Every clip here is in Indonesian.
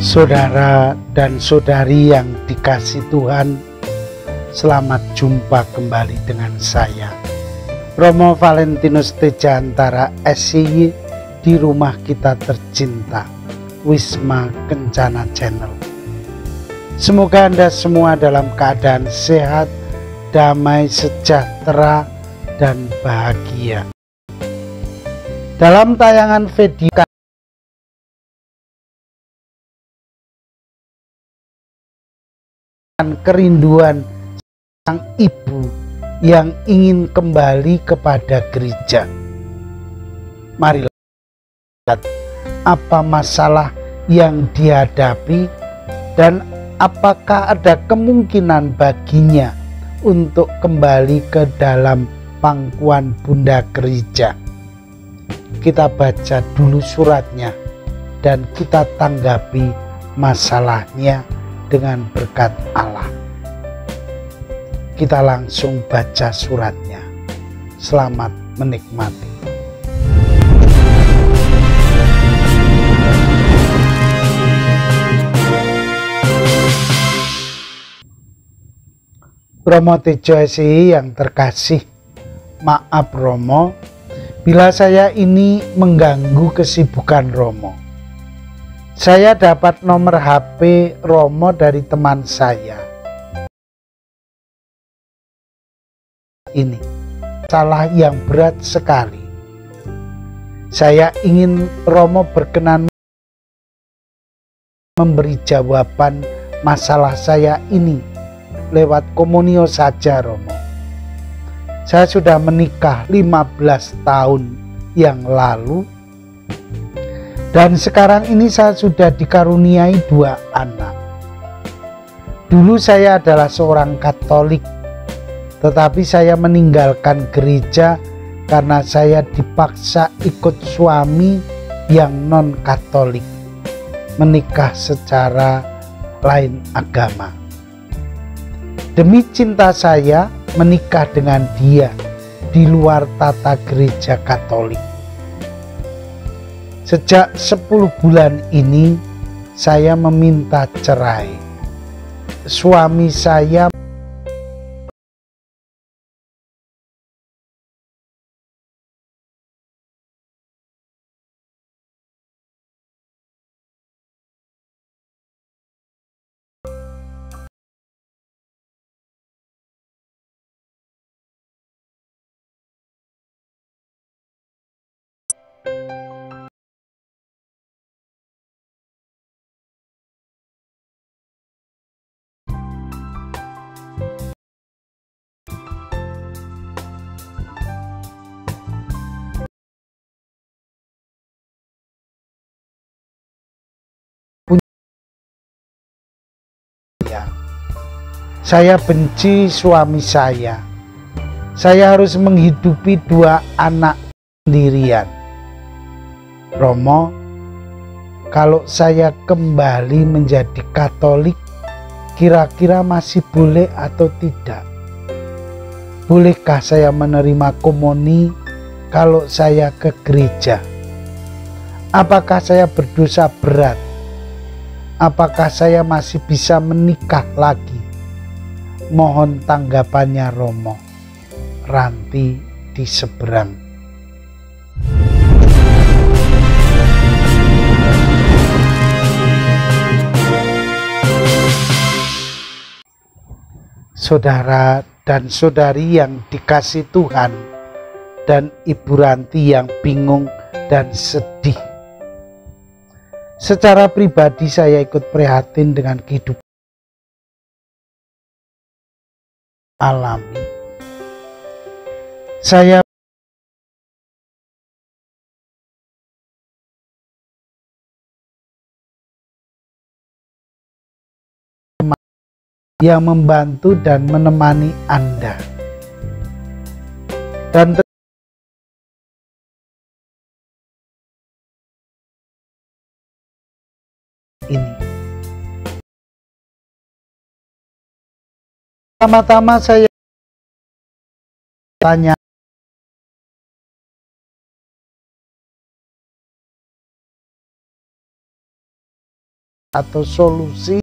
Saudara dan saudari yang dikasih Tuhan, selamat jumpa kembali dengan saya, Romo Valentinus Tejantara SCY, di rumah kita tercinta, Wisma Kencana Channel. Semoga Anda semua dalam keadaan sehat, damai, sejahtera, dan bahagia. Dalam tayangan video kerinduan sang ibu yang ingin kembali kepada gereja. Mari lihat apa masalah yang dihadapi dan apakah ada kemungkinan baginya untuk kembali ke dalam pangkuan Bunda Gereja. Kita baca dulu suratnya dan kita tanggapi masalahnya dengan berkat Allah. Kita langsung baca suratnya. Selamat menikmati. Romo Tejo SCY yang terkasih, maaf Romo bila saya ini mengganggu kesibukan Romo. Saya dapat nomor HP Romo dari teman saya. Ini salah yang berat sekali. Saya ingin Romo berkenan memberi jawaban masalah saya ini lewat komunio saja Romo. Saya sudah menikah 15 tahun yang lalu. Dan sekarang ini saya sudah dikaruniai 2 anak. Dulu saya adalah seorang Katolik, tetapi saya meninggalkan gereja karena saya dipaksa ikut suami yang non-Katolik, menikah secara lain agama. Demi cinta saya menikah dengan dia di luar tata gereja Katolik. Sejak 10 bulan ini saya meminta cerai. Suami saya benci suami saya. Saya harus menghidupi 2 anak sendirian. Romo, kalau saya kembali menjadi Katolik, kira-kira masih boleh atau tidak? Bolehkah saya menerima komuni kalau saya ke gereja? Apakah saya berdosa berat? Apakah saya masih bisa menikah lagi? Mohon tanggapannya Romo. Ranti di seberang. Saudara dan saudari yang dikasih Tuhan, dan Ibu Ranti yang bingung dan sedih. Secara pribadi saya ikut prihatin dengan kehidupan alami. Saya yang membantu dan menemani Anda. Dan ini pertama-tama saya tanya, atau solusi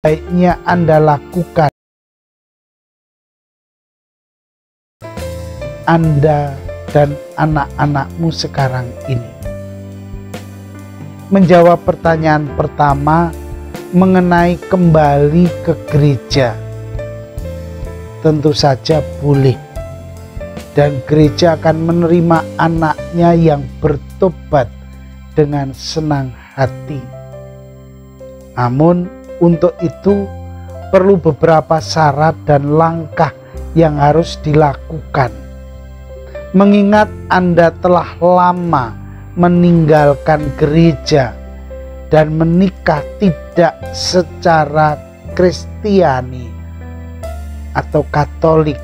baiknya Anda lakukan. Anda dan anak-anakmu sekarang ini. Menjawab pertanyaan pertama mengenai kembali ke gereja. Tentu saja boleh. Dan gereja akan menerima anaknya yang bertobat dengan senang hati. Namun untuk itu perlu beberapa syarat dan langkah yang harus dilakukan. Mengingat Anda telah lama meninggalkan gereja dan menikah tidak secara Kristiani atau Katolik,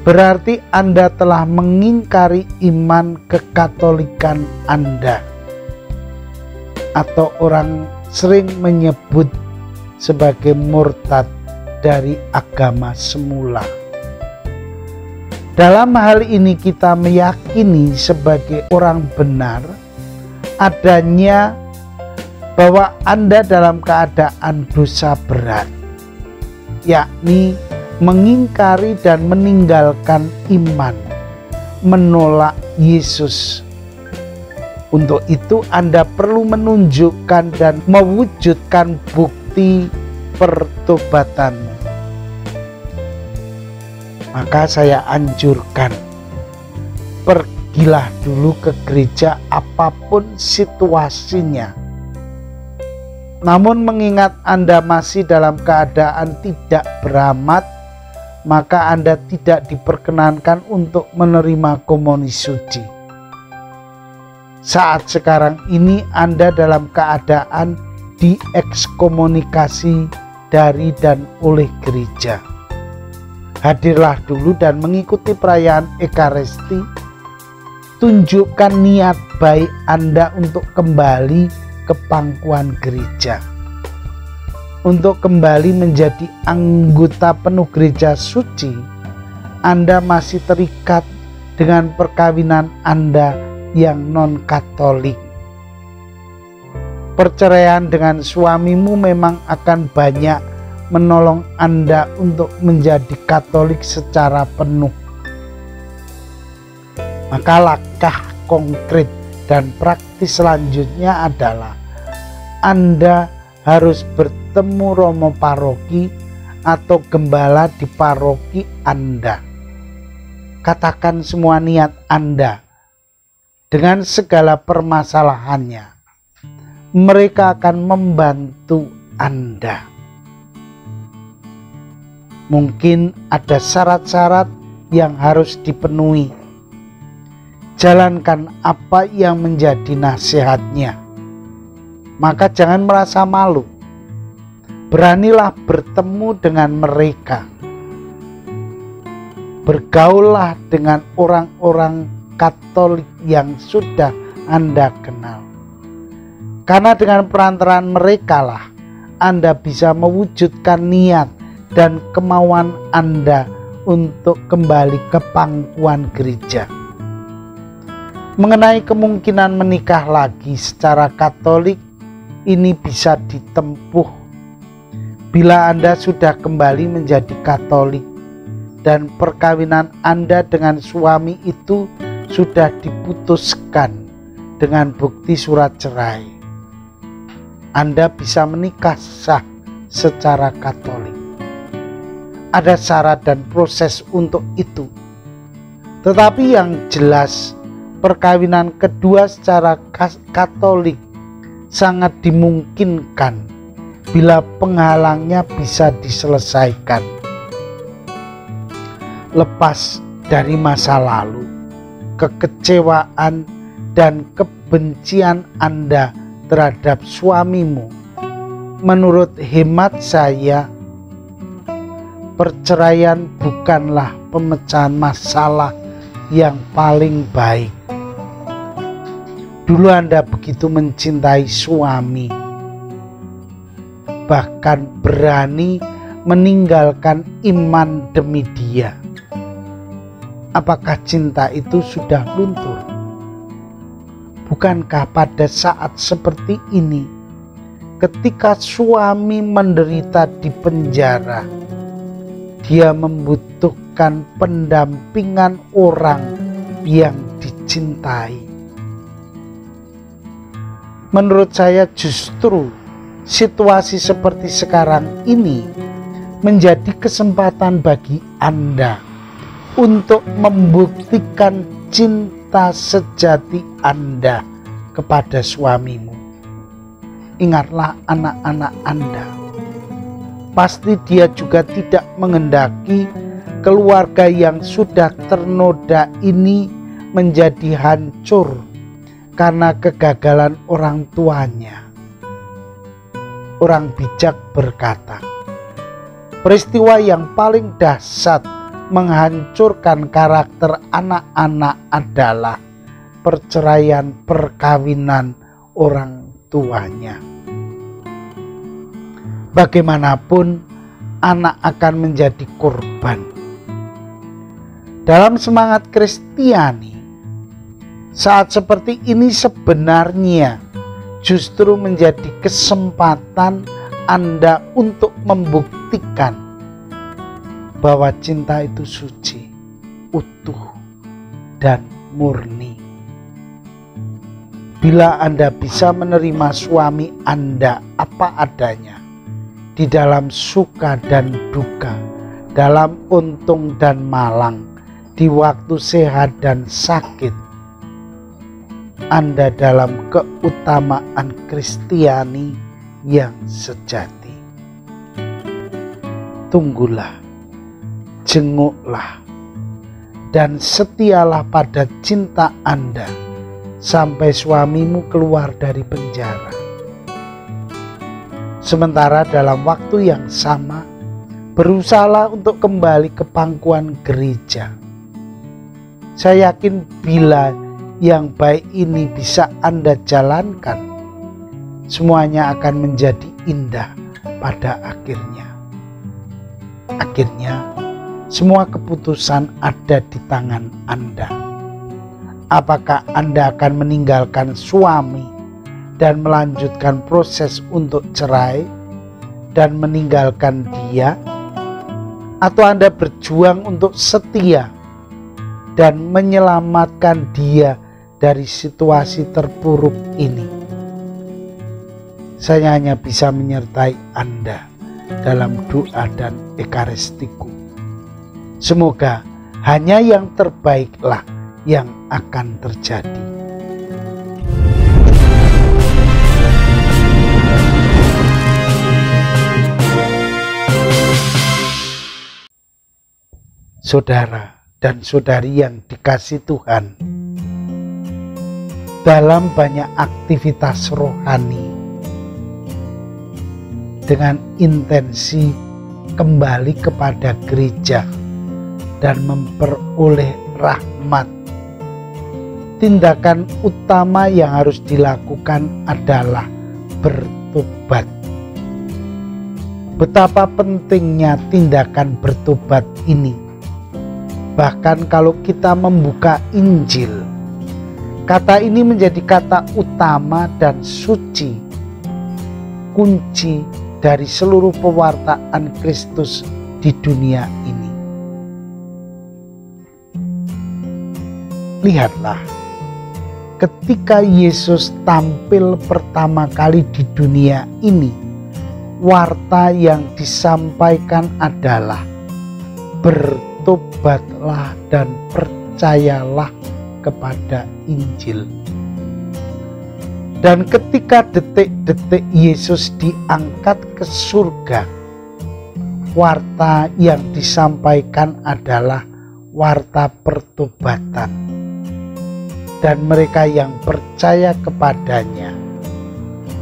berarti Anda telah mengingkari iman kekatolikan Anda, atau orang sering menyebut sebagai murtad dari agama semula. Dalam hal ini kita meyakini sebagai orang benar adanya bahwa Anda dalam keadaan dosa berat, yakni mengingkari dan meninggalkan iman, menolak Yesus. Untuk itu Anda perlu menunjukkan dan mewujudkan bukti pertobatan. Maka saya anjurkan, pergilah dulu ke gereja apapun situasinya. Namun mengingat Anda masih dalam keadaan tidak beramat, maka Anda tidak diperkenankan untuk menerima komuni suci. Saat sekarang ini Anda dalam keadaan diekskomunikasi dari dan oleh gereja. Hadirlah dulu dan mengikuti perayaan Ekaristi. Tunjukkan niat baik Anda untuk kembali ke pangkuan gereja, untuk kembali menjadi anggota penuh gereja suci. Anda masih terikat dengan perkawinan Anda yang non-Katolik. Perceraian dengan suamimu memang akan banyak menolong Anda untuk menjadi Katolik secara penuh. Maka langkah konkret dan praktis selanjutnya adalah Anda harus bertemu romo paroki atau gembala di paroki Anda. Katakan semua niat Anda dengan segala permasalahannya. Mereka akan membantu Anda. Mungkin ada syarat-syarat yang harus dipenuhi. Jalankan apa yang menjadi nasihatnya. Maka jangan merasa malu. Beranilah bertemu dengan mereka. Bergaullah dengan orang-orang Katolik yang sudah Anda kenal. Karena dengan perantaraan mereka lah Anda bisa mewujudkan niat dan kemauan Anda untuk kembali ke pangkuan gereja. Mengenai kemungkinan menikah lagi secara Katolik, ini bisa ditempuh bila Anda sudah kembali menjadi Katolik dan perkawinan Anda dengan suami itu sudah diputuskan dengan bukti surat cerai. Anda bisa menikah sah secara Katolik. Ada syarat dan proses untuk itu. Tetapi yang jelas, perkawinan kedua secara Katolik sangat dimungkinkan bila penghalangnya bisa diselesaikan. Lepas dari masa lalu, kekecewaan dan kebencian Anda terhadap suamimu, menurut hemat saya, perceraian bukanlah pemecahan masalah yang paling baik. Dulu Anda begitu mencintai suami, bahkan berani meninggalkan iman demi dia. Apakah cinta itu sudah luntur? Bukankah pada saat seperti ini, ketika suami menderita di penjara, dia membutuhkan pendampingan orang yang dicintai? Menurut saya justru situasi seperti sekarang ini menjadi kesempatan bagi Anda untuk membuktikan cinta sejati Anda kepada suamimu. Ingatlah anak-anak Anda. Pasti dia juga tidak menghendaki keluarga yang sudah ternoda ini menjadi hancur karena kegagalan orang tuanya. Orang bijak berkata, peristiwa yang paling dahsyat menghancurkan karakter anak-anak adalah perceraian perkawinan orang tuanya. Bagaimanapun, anak akan menjadi korban. Dalam semangat Kristiani, saat seperti ini sebenarnya justru menjadi kesempatan Anda untuk membuktikan bahwa cinta itu suci, utuh, dan murni. Bila Anda bisa menerima suami Anda apa adanya, di dalam suka dan duka, dalam untung dan malang, di waktu sehat dan sakit, Anda dalam keutamaan Kristiani yang sejati. Tunggulah, jenguklah, dan setialah pada cinta Anda sampai suamimu keluar dari penjara. Sementara dalam waktu yang sama, berusahalah untuk kembali ke pangkuan gereja. Saya yakin bila yang baik ini bisa Anda jalankan, semuanya akan menjadi indah pada akhirnya. Akhirnya, semua keputusan ada di tangan Anda. Apakah Anda akan meninggalkan suami dan melanjutkan proses untuk cerai dan meninggalkan dia? Atau Anda berjuang untuk setia dan menyelamatkan dia dari situasi terpuruk ini? Saya hanya bisa menyertai Anda dalam doa dan ekaristiku. Semoga hanya yang terbaiklah yang akan terjadi. Saudara dan saudari yang dikasihi Tuhan, dalam banyak aktivitas rohani dengan intensi kembali kepada gereja dan memperoleh rahmat, tindakan utama yang harus dilakukan adalah bertobat. Betapa pentingnya tindakan bertobat ini. Bahkan kalau kita membuka Injil, kata ini menjadi kata utama dan suci, kunci dari seluruh pewartaan Kristus di dunia ini. Lihatlah, ketika Yesus tampil pertama kali di dunia ini, warta yang disampaikan adalah bertobatlah dan percayalah kepada Injil. Dan ketika detik-detik Yesus diangkat ke surga, warta yang disampaikan adalah warta pertobatan. Dan mereka yang percaya kepadanya,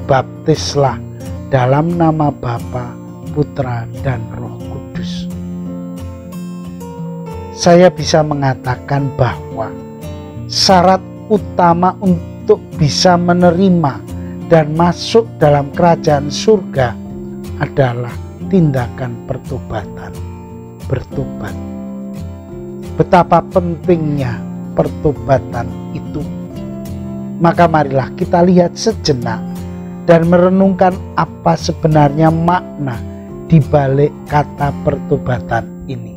baptislah dalam nama Bapa, Putra, dan Roh Kudus. Saya bisa mengatakan bahwa syarat utama untuk bisa menerima dan masuk dalam kerajaan surga adalah tindakan pertobatan. Bertobat. Betapa pentingnya pertobatan itu. Maka marilah kita lihat sejenak dan merenungkan apa sebenarnya makna di balik kata pertobatan ini.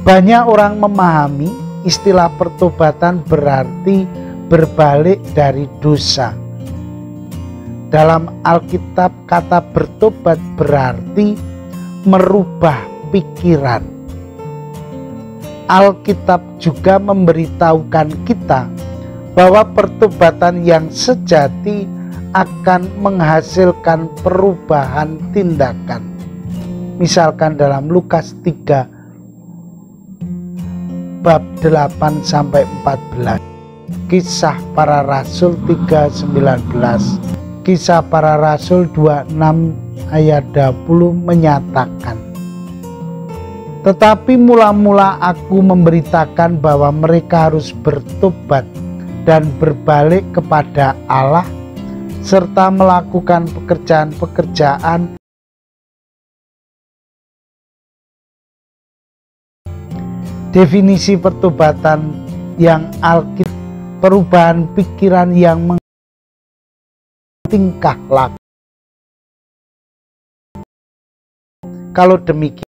Banyak orang memahami istilah pertobatan berarti berbalik dari dosa. Dalam Alkitab, kata bertobat berarti merubah pikiran. Alkitab juga memberitahukan kita bahwa pertobatan yang sejati akan menghasilkan perubahan tindakan. Misalkan dalam Lukas 3 bab 8 sampai 14, Kisah Para Rasul 3:19, Kisah Para Rasul 26 ayat 20 menyatakan, tetapi mula-mula aku memberitakan bahwa mereka harus bertobat dan berbalik kepada Allah serta melakukan pekerjaan-pekerjaan definisi pertobatan yang Alkitab, perubahan pikiran yang tingkah laku. Kalau demikian,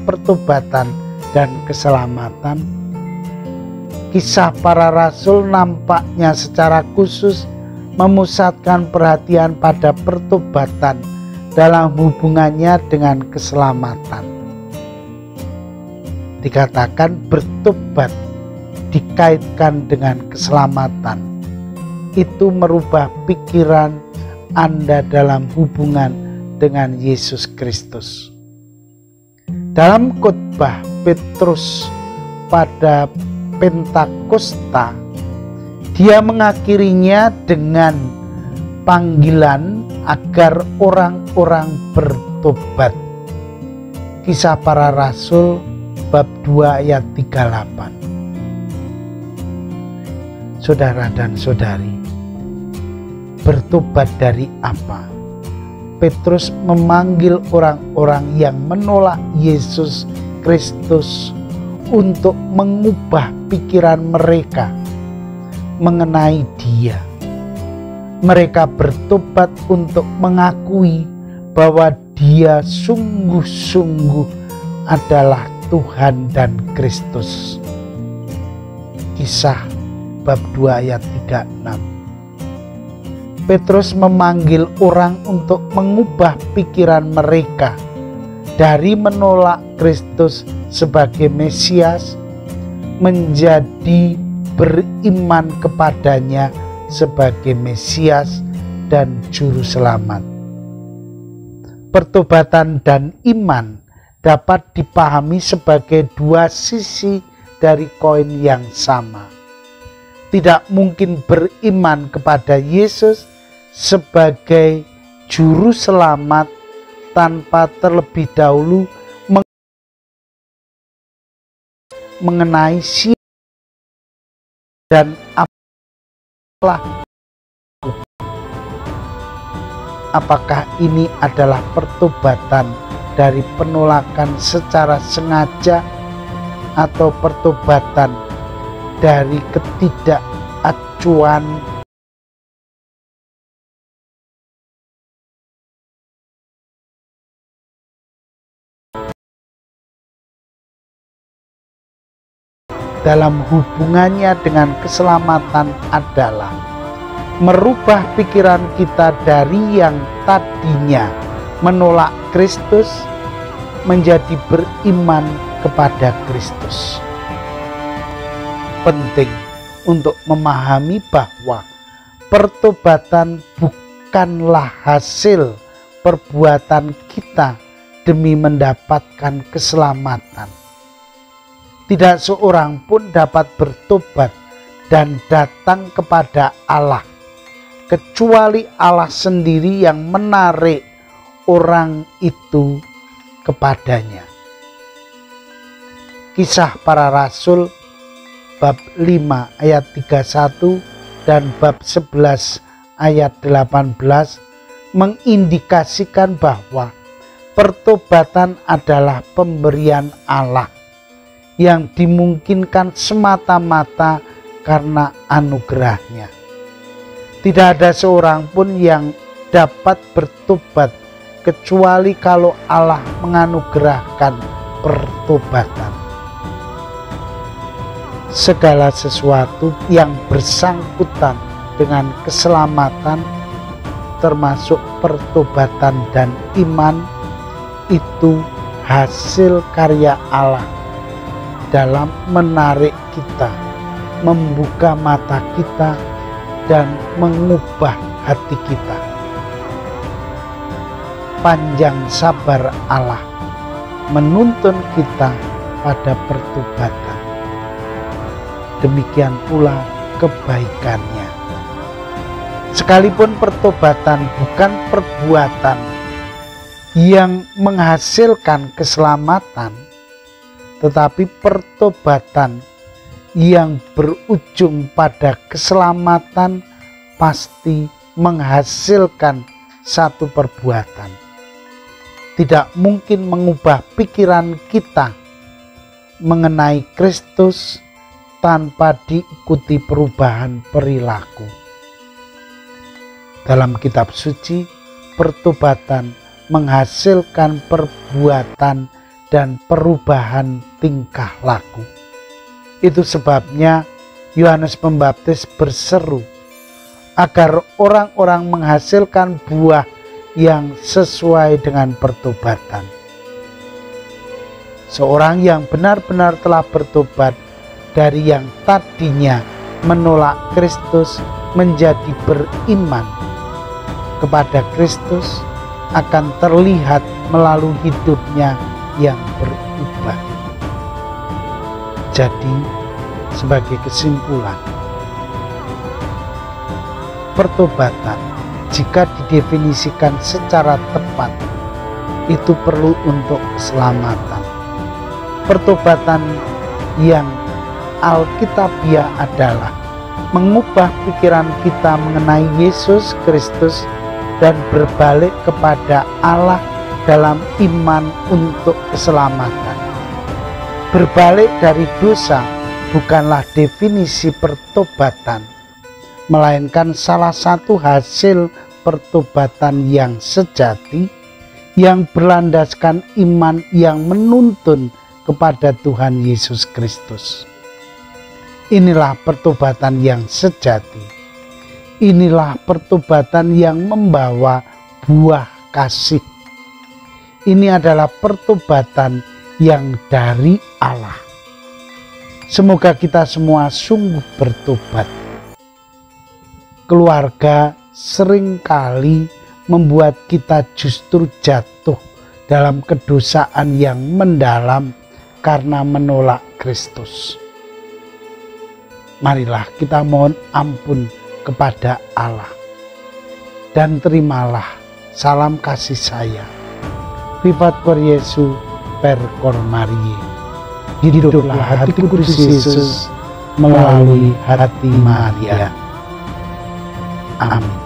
pertobatan dan keselamatan, Kisah Para Rasul nampaknya secara khusus memusatkan perhatian pada pertobatan dalam hubungannya dengan keselamatan. Dikatakan bertobat dikaitkan dengan keselamatan. Itu merubah pikiran Anda dalam hubungan dengan Yesus Kristus. Dalam khotbah Petrus pada Pentakosta, dia mengakhirinya dengan panggilan agar orang-orang bertobat. Kisah Para Rasul bab 2 ayat 38. Saudara dan saudari, bertobat dari apa? Petrus memanggil orang-orang yang menolak Yesus Kristus untuk mengubah pikiran mereka mengenai Dia. Mereka bertobat untuk mengakui bahwa Dia sungguh-sungguh adalah Tuhan dan Kristus. Kisah bab 2 ayat 36. Petrus memanggil orang untuk mengubah pikiran mereka dari menolak Kristus sebagai Mesias menjadi beriman kepadanya sebagai Mesias dan Juru Selamat. Pertobatan dan iman dapat dipahami sebagai dua sisi dari koin yang sama. Tidak mungkin beriman kepada Yesus sebagai Juru Selamat tanpa terlebih dahulu mengenai siapa dan apalah. Apakah ini adalah pertobatan dari penolakan secara sengaja atau pertobatan dari ketidakacuan dalam hubungannya dengan keselamatan adalah merubah pikiran kita dari yang tadinya menolak Kristus menjadi beriman kepada Kristus. Penting untuk memahami bahwa pertobatan bukanlah hasil perbuatan kita demi mendapatkan keselamatan. Tidak seorang pun dapat bertobat dan datang kepada Allah kecuali Allah sendiri yang menarik orang itu kepadanya. Kisah Para Rasul bab 5 ayat 31 dan bab 11 ayat 18 mengindikasikan bahwa pertobatan adalah pemberian Allah yang dimungkinkan semata-mata karena anugerahnya. Tidak ada seorang pun yang dapat bertobat kecuali kalau Allah menganugerahkan pertobatan. Segala sesuatu yang bersangkutan dengan keselamatan, termasuk pertobatan dan iman, itu hasil karya Allah dalam menarik kita, membuka mata kita, dan mengubah hati kita. Panjang sabar Allah menuntun kita pada pertobatan. Demikian pula kebaikannya. Sekalipun pertobatan bukan perbuatan yang menghasilkan keselamatan, tetapi pertobatan yang berujung pada keselamatan pasti menghasilkan satu perbuatan. Tidak mungkin mengubah pikiran kita mengenai Kristus tanpa diikuti perubahan perilaku. Dalam kitab suci, pertobatan menghasilkan perbuatan dan perubahan tingkah laku. Itu sebabnya Yohanes Pembaptis berseru agar orang-orang menghasilkan buah yang sesuai dengan pertobatan. Seorang yang benar-benar telah bertobat dari yang tadinya menolak Kristus menjadi beriman kepada Kristus akan terlihat melalui hidupnya yang berubah. Jadi, sebagai kesimpulan, pertobatan jika didefinisikan secara tepat itu perlu untuk keselamatan. Pertobatan yang alkitabiah adalah mengubah pikiran kita mengenai Yesus Kristus dan berbalik kepada Allah dalam iman untuk keselamatan. Berbalik dari dosa bukanlah definisi pertobatan, melainkan salah satu hasil pertobatan yang sejati yang berlandaskan iman yang menuntun kepada Tuhan Yesus Kristus. Inilah pertobatan yang sejati. Inilah pertobatan yang membawa buah kasih. Ini adalah pertobatan yang dari Allah. Semoga kita semua sungguh bertobat. Keluarga seringkali membuat kita justru jatuh dalam kedosaan yang mendalam karena menolak Kristus. Marilah kita mohon ampun kepada Allah dan terimalah salam kasih saya. Vivat cor Jesu per cor Mariae. Hiduplah hati kudus Yesus melalui hati Maria. Amin.